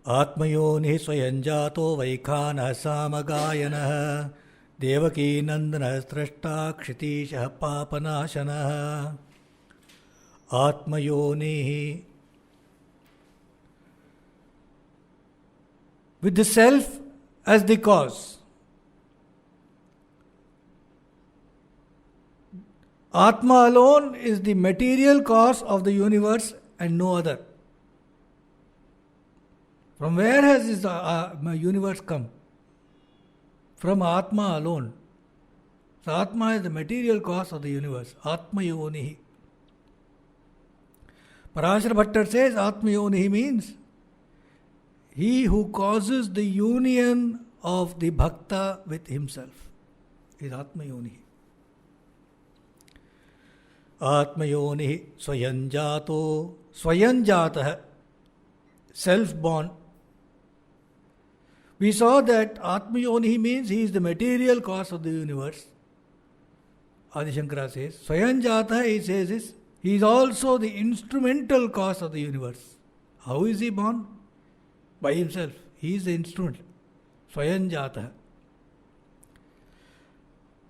आत्मयोनिः स्वयं जातो वैखानः सामगायनः देवकीनन्दनः स्रष्टा क्षितीशः पापनाशनः आत्मयोनिः with the self as the cause. Atma alone is the material cause of the universe and no other. From where has this universe come? From Atma alone. So Atma is the material cause of the universe. Atma Yonihi. Parashara Bhattar says Atma Yonihi means he who causes the union of the bhakta with himself is Atma Yonihi. Atma Yonihi Swayanjato Swayanjatah, self-born. We saw that Atma Yonihi means he is the material cause of the universe. Adi Shankara says. Swayanjatah, he says, is he is also the instrumental cause of the universe. How is he born? By himself. He is the instrument. Swayanjatah.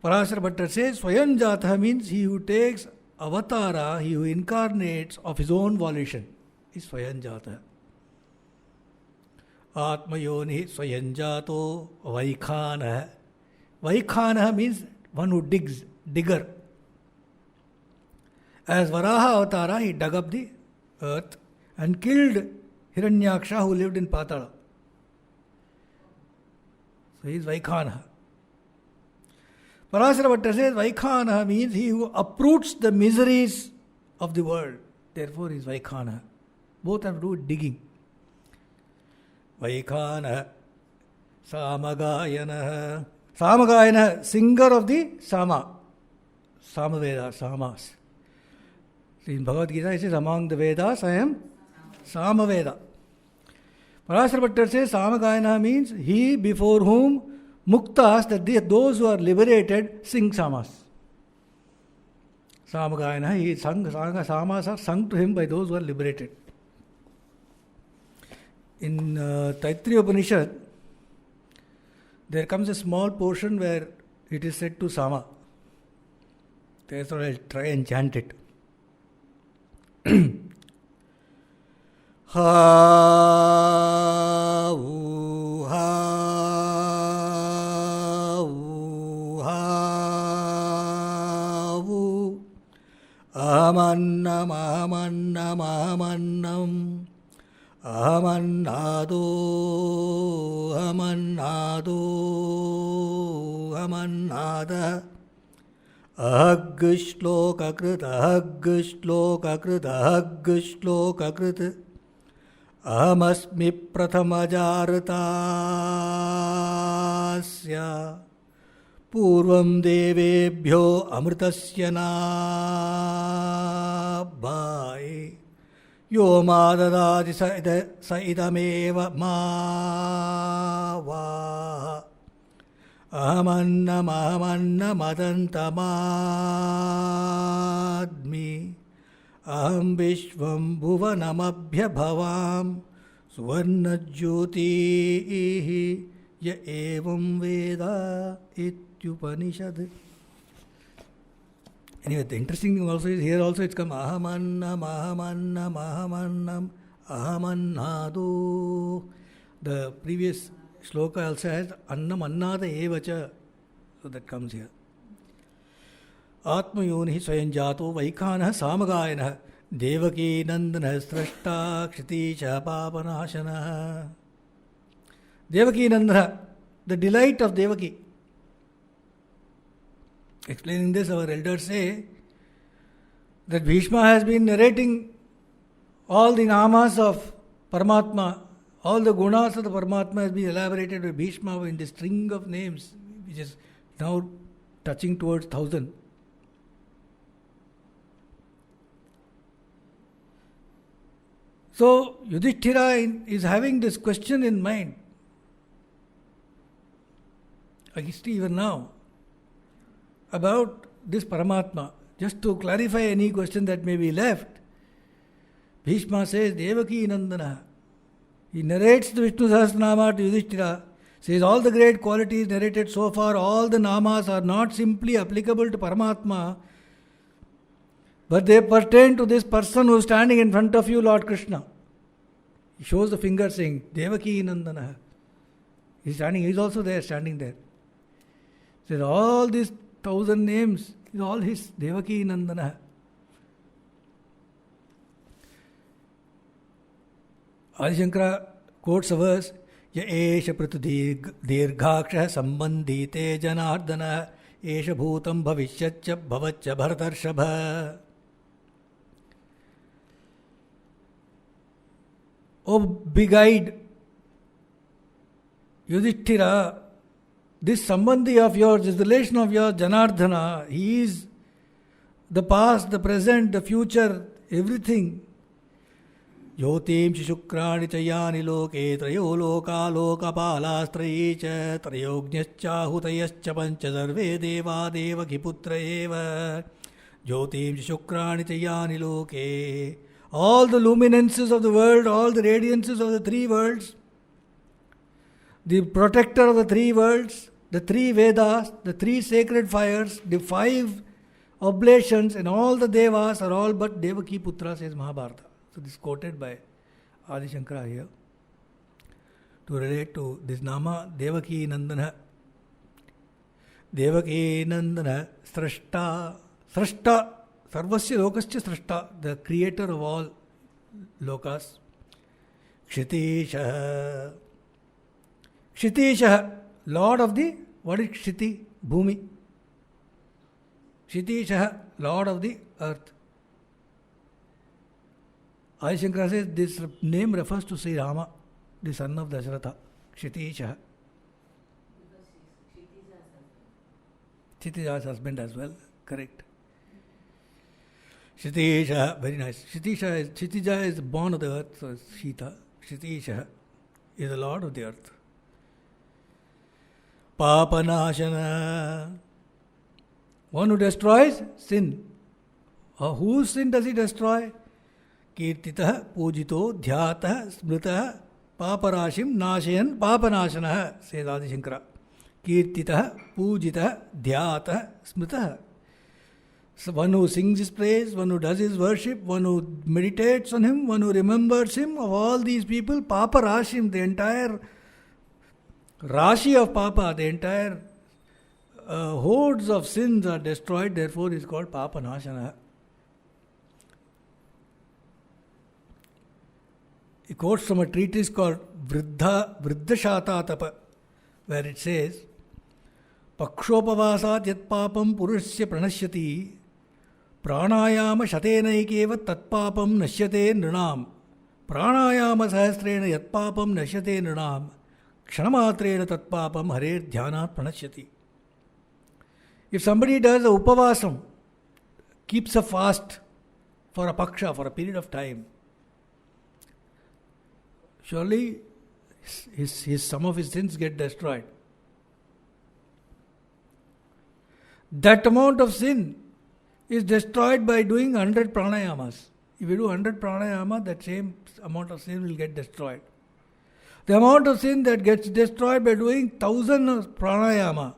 Parashara Bhattar says, Swayanjatah means he who takes avatara, he who incarnates of his own volition, is Swayanjatah. Atma Yoni Swayanjato Vaikhanah. Vaikhanah means one who digs, digger. As Varaha Avatara, he dug up the earth and killed Hiranyaksha who lived in Patala. So he is Vaikhanah. Parashara Bhatta says Vaikhanah means he who uproots the miseries of the world. Therefore he is Vaikhanah. Both have to do with digging. Vaikhanah Samagayana. Samagayana, singer of the Sama. Samaveda, Samas. In Bhagavad Gita it says among the Vedas I am Samaveda. Parashara Bhatta says Samagayana means he before whom Muktas, that those who are liberated, sing Samas. Samagayana, he sang, Samas are sung to him by those who are liberated. In Taittiriya Upanishad, there comes a small portion where it is said to Sama. Therefore I'll try and chant it. Ha u ha u ha u amannam amannam amannam amannado amannado amannada ahag shlokakrit ahag shlokakrit ahag shlokakrit ahamasmi prathamajartasya purvam devebhyo amritasya nabhai yo madadadi saidameva mava ahamannam ahamannam adantamadmi aham vishvam bhuvanamabhya bhavam suvarna jyoti ya evam veda ityupanishad. Anyway, the interesting thing also is here also it's come ahamannam ahamannam ahamannam ahamannado. The previous shloka also has annam annada evacha. So that comes here. Atma Yonihi Swayanjato Vaikhanah Samagayanah Devaki Nandana Srashta Kshitisha Papanashana. Devaki Nandana, the delight of Devaki. Explaining this, our elders say that Bhishma has been narrating all the namas of Paramatma, all the gunas of the Paramatma has been elaborated by Bhishma in the string of names, which is now touching towards 1,000. So Yudhishthira is having this question in mind. Even now, about this Paramatma. Just to clarify any question that may be left, Bhishma says, Devaki Nandana. He narrates the Vishnu Sahasranama to Yudhishthira, says all the great qualities narrated so far, all the namas are not simply applicable to Paramatma, but they pertain to this person who is standing in front of you, Lord Krishna. He shows the finger saying, Devaki Nandana. He's standing, he's also there, standing there. Says all these 1,000 names is all his, Devaki Nandana. Adi Shankara quotes a verse, Ya esha pratu dirghaksha sambandhite janardana esha bhutam bhavishyatcha bhavaccha bharatarshapha. O big-eyed Yudhishthira, this Sambandhi of yours, this relation of yours, Janardhana, he is the past, the present, the future, everything. Yotim Shukrani Chayani Loke, Trayo Loka Lokapalastrayi Cha, Trayognyascha Hutayascha Pancha Sarve Deva Deva Kiputra Eva. Yotim Shukrani Chayani Loke. All the luminances of the world, all the radiances of the three worlds, the protector of the three worlds, the three Vedas, the three sacred fires, the 5 oblations, and all the Devas are all but Devaki Putra, says Mahabharata. So this is quoted by Adi Shankara here to relate to this Nama Devaki Nandana. Devaki Nandana Srashta. Srashta, Sarvasya Lokascha Srashta, the creator of all lokas. Kshitisha. Kshitisha, Lord of the, what is Kshiti? Bhumi. Kshitisha, Lord of the earth. Adi Shankara says this name refers to Sri Rama, the son of Dasharatha. Kshitisha. Kshitija's husband as well, correct. Kshitisha, very nice. Kshitija is born of the earth, so it's Shita. Kshitisha is the Lord of the earth. Papanashana, one who destroys sin. Whose sin does he destroy? Kirtitah, Pujito, Dhyatah, Smritah, Paparashim, Nashayan, Papanashana, says Adi Shankara. Kirtitah, Pujitah, Dhyatah, Smritah. So one who sings his praise, one who does his worship, one who meditates on him, one who remembers him, of all these people, Paparashim, the entire Rashi of Papa, the entire hordes of sins are destroyed, therefore is called Papanashana. He quotes from a treatise called Vriddhashata Tapa, where it says, Pakshopavasat yat papam purusya pranashyati pranayama shatenaikeva tat papam nashyate nrinam pranayama sahasrena yat papam nashyate nrinam kshanamatrena tat papam harer dhyanat pranashyati. If somebody does a upavasam, keeps a fast for a paksha, for a period of time, surely some of his sins get destroyed. That amount of sin is destroyed by doing 100 pranayamas. If you do 100 pranayama, that same amount of sin will get destroyed. The amount of sin that gets destroyed by doing 1,000 pranayama,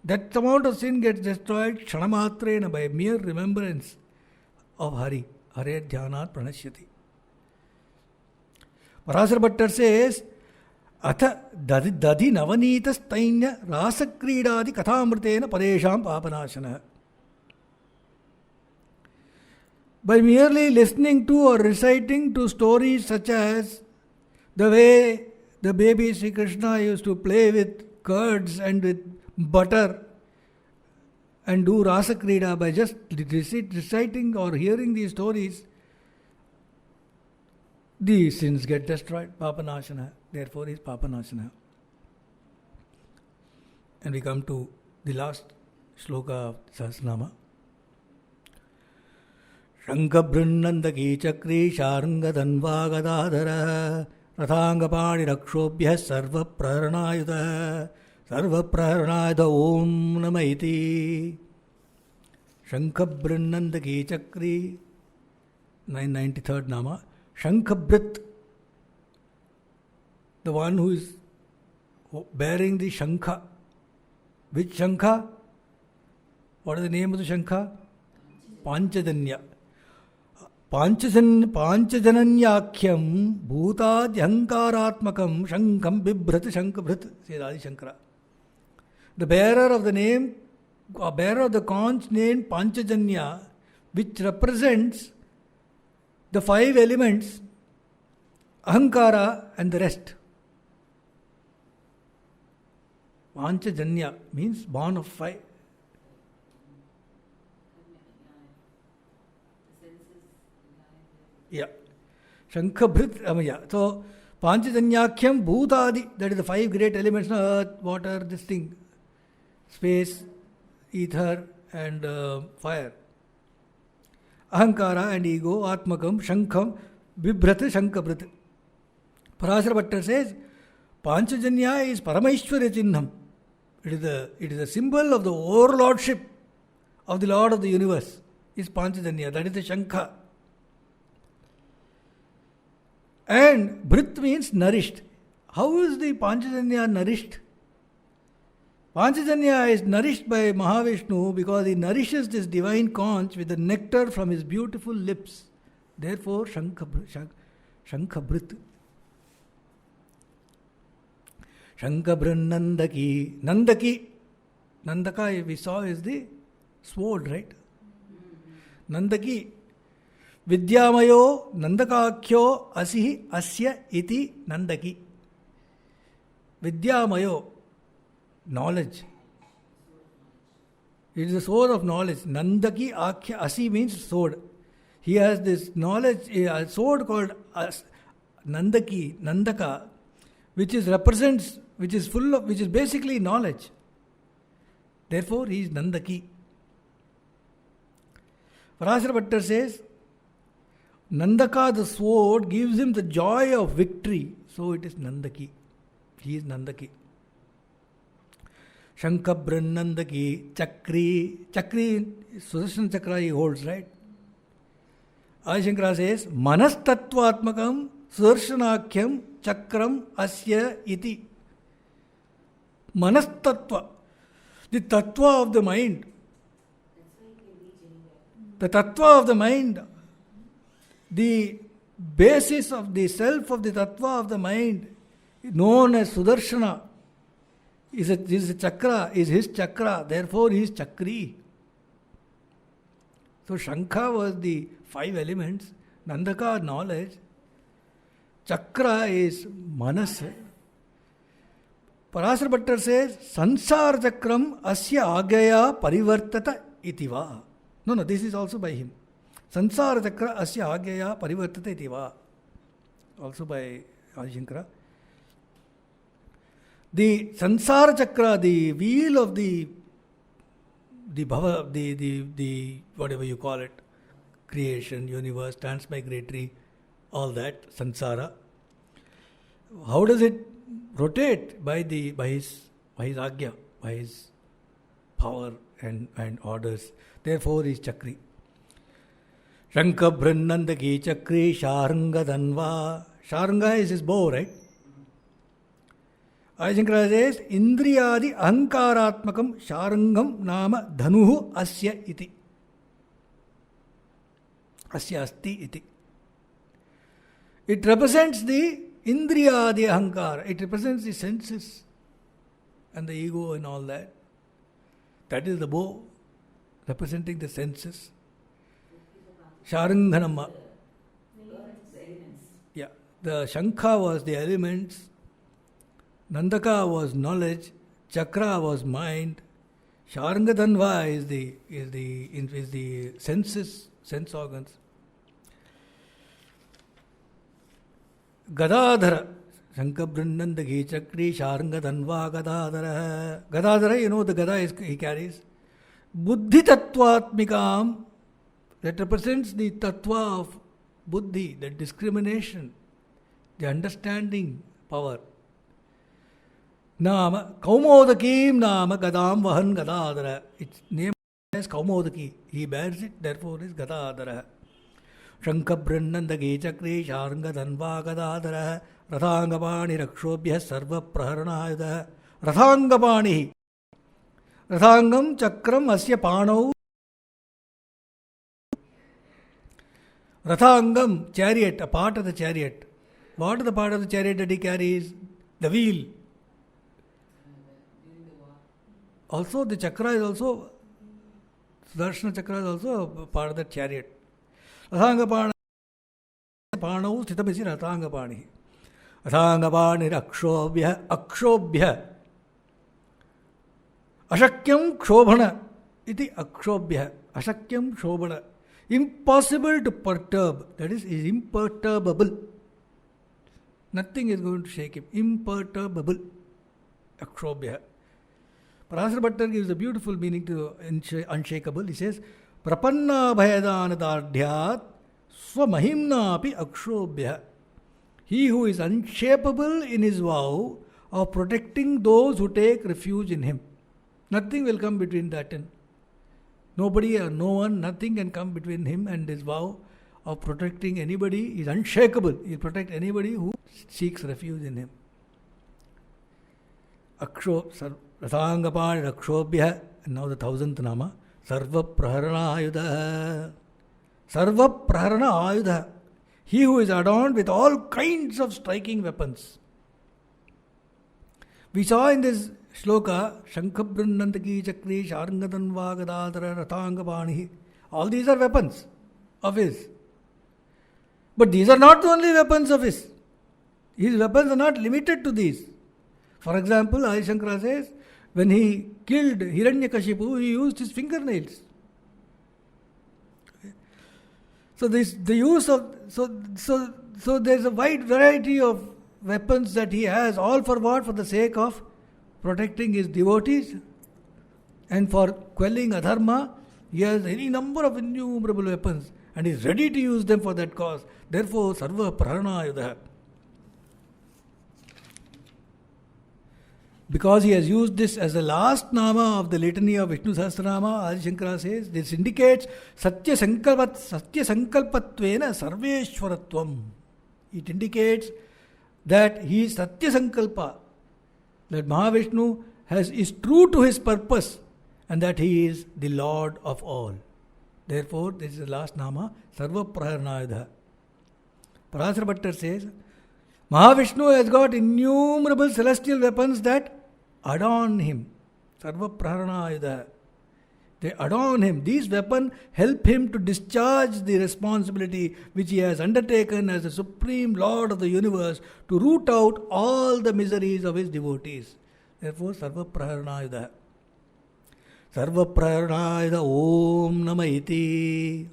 that amount of sin gets destroyed kshanamatrena, by mere remembrance of Hari. Hare dhyanat pranashyati. Parasar Bhattar says, Atha dadi navanita stainya rasakridadi kathamritena padesham papanashana. By merely listening to or reciting to stories such as the way the baby Sri Krishna used to play with curds and with butter and do rasakrida, by just reciting or hearing these stories, the sins get destroyed. Papanashana. Therefore is Papanashana. And we come to the last shloka of Sahasranama. Shankha Brannandaki Chakri Sharanga Dhanva Gadadhara Rathanga Pani Rakshobhya Sarva Praranayuta Sarva Praranayuta Om Namaiti. Shankha Brannandaki Chakri, 993rd Nama. Shankhabrit, the one who is bearing the Shankha. Which Shankha? What is the name of the Shankha? Panchajanya. Panchajananyakhyam bhutadhyankaratmakam Shankam bibhrat Shankabhrat, says Adi Shankara. The bearer of the name, bearer of the conch named Panchajanya, which represents the 5 elements, Ahankara and the rest. Panchajanya means born of 5. Yeah. Shankabhrit, yeah. So, Panchajanyakyam Bhutadi, that is the 5 great elements, earth, water, this thing, space, ether and fire. Ahankara and ego, Atmakam, Shankham, Bibhrat, Shankabhrit. Parashara Bhatta says, Panchajanya is Paramaishwarya Chinnam. It is a symbol of the overlordship of the Lord of the universe, is Panchajanya. That is the Shankha. And Bhrit means nourished. How is the Panchajanya nourished? Panchajanya is nourished by Mahavishnu because he nourishes this divine conch with the nectar from his beautiful lips. Therefore, Shankhabhrit. Shankabhran Nandaki. Nandaka we saw is the sword, right? Nandaki. Vidyamayo Nandakakyo Asihi Asya Iti Nandaki. Vidyamayo, knowledge. It is the sword of knowledge. Nandaki Akhya Asi means sword. He has this knowledge, a sword called Nandaki, Nandaka, which is basically knowledge. Therefore, he is Nandaki. Parashara Bhatta says, Nandaka, the sword, gives him the joy of victory. So it is Nandaki. He is Nandaki. Shankabhran Nandaki, Chakri. Chakri, Sudarshan Chakra he holds, right? Adi Shankara says, Manastattvatmakam Sudarshanakyam Chakram Asya Iti. Manastattva, the tattva of the mind. The tattva of the mind, the basis of the self of the tattva of the mind, known as Sudarshana, is a chakra, is his chakra, therefore he is Chakri. So Shankha was the 5 elements, Nandaka knowledge, Chakra is Manas. Parashara Bhatta says, Sansar Chakram Asya Agaya Parivartata Itiva. No, this is also by him. Sansara Chakra Asya Agaya Parivartata Itiva. Also by Adi Shankara. The Sansara Chakra, the wheel of the bhava, the whatever you call it, creation, universe, transmigratory, all that, Sansara. How does it rotate? By his Agya, by his power and orders. Therefore, he is Chakri. Shankabhran Nandaki Chakri Sharanga Dhanva. Sharanga is his bow, right? Adi Shankara says, Indriyadi Ahankaratmakam Sharangam Nama Dhanuhu Asya Iti. Asya Asti Iti. It represents the Indriyadi Ahankara. It represents the senses and the ego and all that. That is the bow, representing the senses. Sharanghanamma. Yeah, the Shankha was the elements, Nandaka was knowledge, Chakra was mind, Sharangadhanva is the senses, sense organs. Gadadhara, Shankabhrannandagi Chakri Sharangadhanva Gadadhara. Gadadhara, you know the Gada he carries. Buddhi Tattvatmikam, that represents the Tattva of Buddhi, the discrimination, the understanding power. Nama, Kaumodakim Nama Gadam Vahan Gadadhara. Its name is Kaumodaki. He bears it, therefore is Gadadhara. Shankabhrannandagi Chakri Sharangadhanva Gadadhara रथांगपाणिरक्षोभ्यः सर्वप्रहरणायुधः रथांगपाणिः रथांगम चक्रम अस्य पाणौ रथांगम chariot, a part of the chariot. What is the part of the chariot that he carries? The wheel. Also the chakra is also Sudarshana chakra is also a part of the chariot. Rathangapana Panau Sthitamisi Rathangapani. Rathangapani Akshobhya Akshobhya Ashakyam Kshobhana iti Akshobhya Ashakyam Kshobhana. Impossible to perturb, that is imperturbable. Nothing is going to shake him. Imperturbable. Akshobhya. Parasar Bhattar gives a beautiful meaning to unshakable. He says, Prapanna bhayadanadardhyat swamahimna api akshobhya. He who is unshakable in his vow of protecting those who take refuge in him. Nothing will come between that and nobody or no one, nothing can come between him and his vow of protecting anybody. He is unshakable. He will protect anybody who seeks refuge in him. Rathangapani Rakshobhya, and now the 1000th Nama, Sarva Praharana Ayudha. Sarva Praharana Ayudha. He who is adorned with all kinds of striking weapons. We saw in this Shloka, Shankhabrannantaki Chakri, Sharngatanva Gadadhara, Rathangapani. All these are weapons of his. But these are not the only weapons of his. His weapons are not limited to these. For example, Adi Shankara says, when he killed Hiranyakashipu, he used his fingernails. So the use of so there's a wide variety of weapons that he has, all for what? For the sake of protecting his devotees and for quelling adharma. He has any number of innumerable weapons and is ready to use them for that cause. Therefore, Sarva Praharana Ayudha. Because he has used this as the last nama of the litany of Vishnu Sahasranama, Adi Shankara says, this indicates Satya Sankalpatvena Sarveshwaratvam. It indicates that he is Satya Sankalpa, that Mahavishnu is true to his purpose and that he is the Lord of all. Therefore, this is the last nama, Sarva Praharanayudha. Parasar Bhattar says, Mahavishnu has got innumerable celestial weapons that adorn him. Sarva Praharanayudha. They adorn him. These weapons help him to discharge the responsibility which he has undertaken as the Supreme Lord of the universe to root out all the miseries of his devotees. Therefore, Sarva Praharanayudha. Sarva Praharanayudha Om Nama Iti.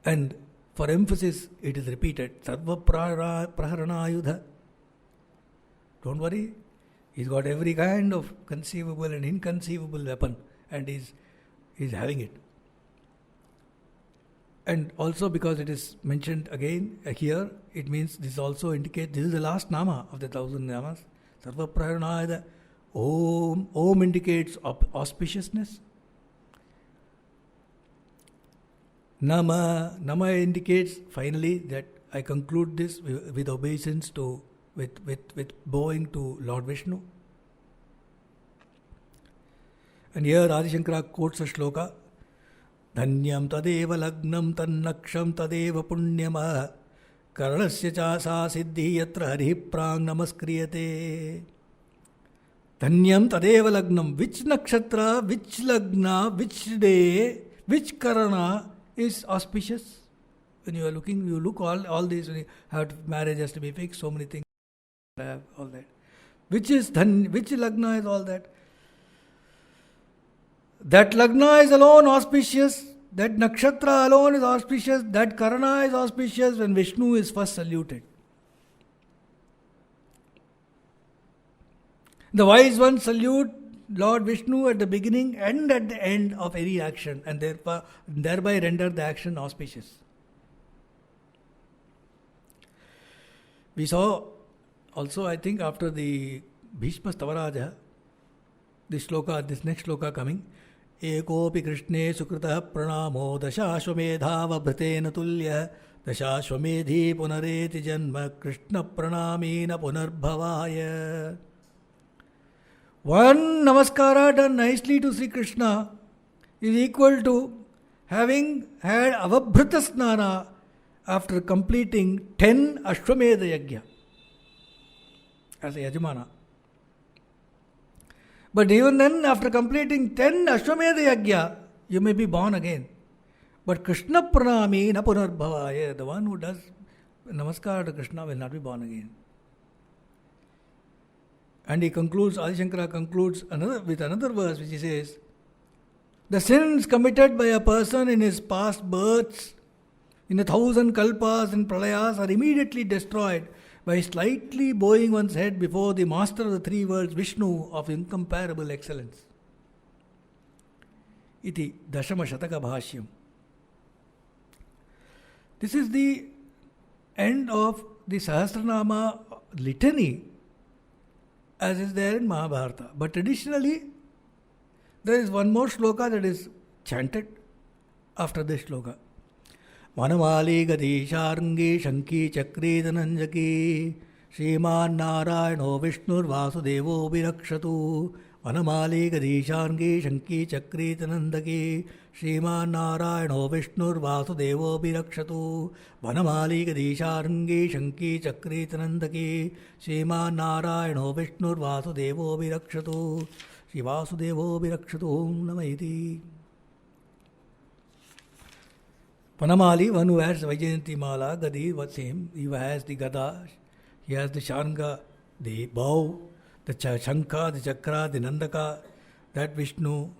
And for emphasis, it is repeated. Sarva Praharanayudha. Don't worry. He's got every kind of conceivable and inconceivable weapon. And is having it. And also because it is mentioned again here, it means this also indicates this is the last nama of the 1000 namas. Sarva Praharanayudha. Om indicates auspiciousness. Nama indicates finally that I conclude this with obeisance with bowing to Lord Vishnu. And here Adi Shankara quotes a shloka, Dhanyam tadeva lagnam tannaksham tadeva punyama karanasya chasa siddhi yatra harihi prang namaskriyate. Dhanyam tadeva lagnam. Which nakshatra, which lagna, which day, which karana is auspicious? When you are looking, you look all these, when you have marriage has to be fixed, so many things, all that. Which lagna is all that? That lagna is alone auspicious, that nakshatra alone is auspicious, that karana is auspicious when Vishnu is first saluted. The wise ones salute Lord Vishnu at the beginning and at the end of any action and thereby render the action auspicious. We saw also, I think, after the Bhishma Stavaraja, this next shloka coming, एकोऽपि कृष्णे सुकृतः प्रणामो दशाश्वमेधावभृतेन तुल्यः दशाश्वमेधी पुनरेति जन्म कृष्णप्रणामी न पुनर्भवाय. One namaskara done nicely to Sri Krishna is equal to having had avabhrita snana after completing 10 Ashwamedha Yajna as a Yajamana. But even then, after completing 10 Ashwamedha Yajna, you may be born again. But Krishna Pranami na punarbhavaya, the one who does namaskar to Krishna will not be born again. And he concludes, Adi Shankara concludes with another verse which he says, the sins committed by a person in his past births, in 1,000 kalpas and pralayas, are immediately destroyed by slightly bowing one's head before the master of the three worlds, Vishnu, of incomparable excellence. Iti Dashama Shataka Bhashyam. This is the end of the Sahasranama litany as is there in Mahabharata. But traditionally, there is one more shloka that is chanted after this shloka. Vanamali Gadisharangi Shanki Chakri Dhananjaki Sriman Narayano Vishnur Vasudevo Virakshatu. Vanamali Gadisharangi Shanki Chakri Dhanandaki Sriman Narayano Vishnur Vasudevo Virakshatu. Vanamali Gadisharangi Shanki Chakri Dhanandaki Sriman Narayano Vishnur Vasudevo Virakshatu. Shri Vasudevo Virakshatu Om Namaiti. Vanamali, one who has Vaijayanti Mala, Gadi, what's him? He has the Gada, he has the Sharanga, the bow, the Shankha, the Chakra, the Nandaka, that Vishnu.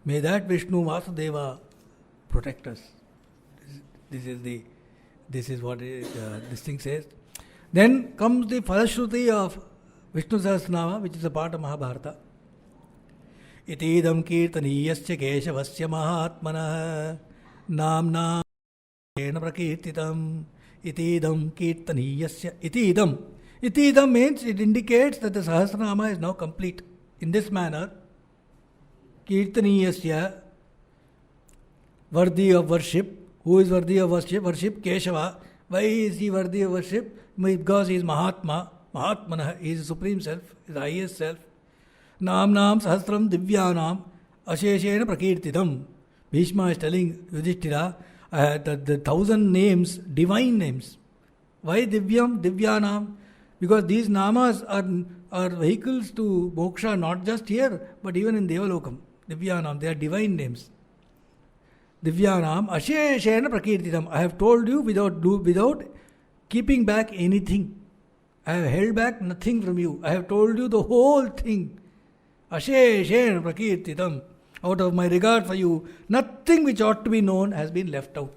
May that Vishnu Vasudeva protect us. This is what this thing says. Then comes the Falashruti of Vishnu Sahasranama, which is a part of Mahabharata. Itidam kirtaniyasya keshavasya mahatmanah namna ena prakirtitam itidam kirtaniyasya itidam means it indicates that the Sahasranama is now complete. In this manner, kirtaniyasya, worthy of worship. Who is worthy of worship? Worship Keshava. Why is he worthy of worship? Because he is Mahatma. Mahatmanah, he is the Supreme Self, he is the highest Self. Namnam Sahasram Divyanam Asheshena Prakirtitam. Bhishma is telling Yudhishthira that the 1,000 names, divine names. Why Divyam, Divyanam? Because these namas are vehicles to moksha, not just here, but even in Devalokam. Divyanam, they are divine names. Divyanam Asheshena Prakirtitam. I have told you without keeping back anything. I have held back nothing from you. I have told you the whole thing. Asheshena Prakirtitam. Out of my regard for you, nothing which ought to be known has been left out.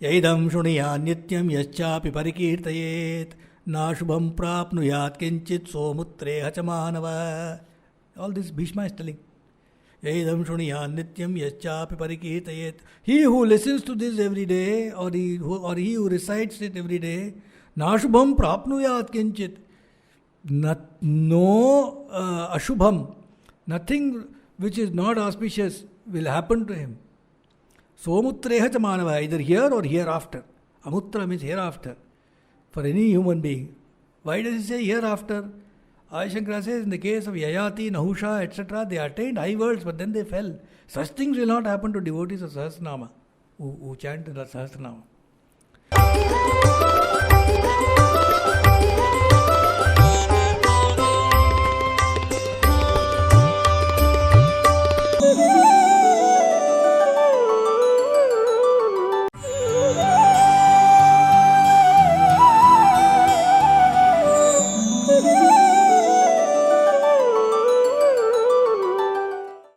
Yaidam Shuniya Nityam Yaschapi Parikirtayet Nashubham Prapnuyat Kinchit Somutre Hachamanava. All this Bhishma is telling. Yaidam Shuniya Nityam Yaschapi Parikirtayet. He who listens to this every day, or he who recites it every day, Nashubham Prapnuyat Kinchit. No Ashubham. Nothing which is not auspicious will happen to him. Somutreha Chamanava, either here or hereafter. Amutra means hereafter. For any human being. Why does he say hereafter? Adi Shankara says in the case of Yayati, Nahusha, etc., they attained high worlds but then they fell. Such things will not happen to devotees of Sahasranama who chant the Sahasranama.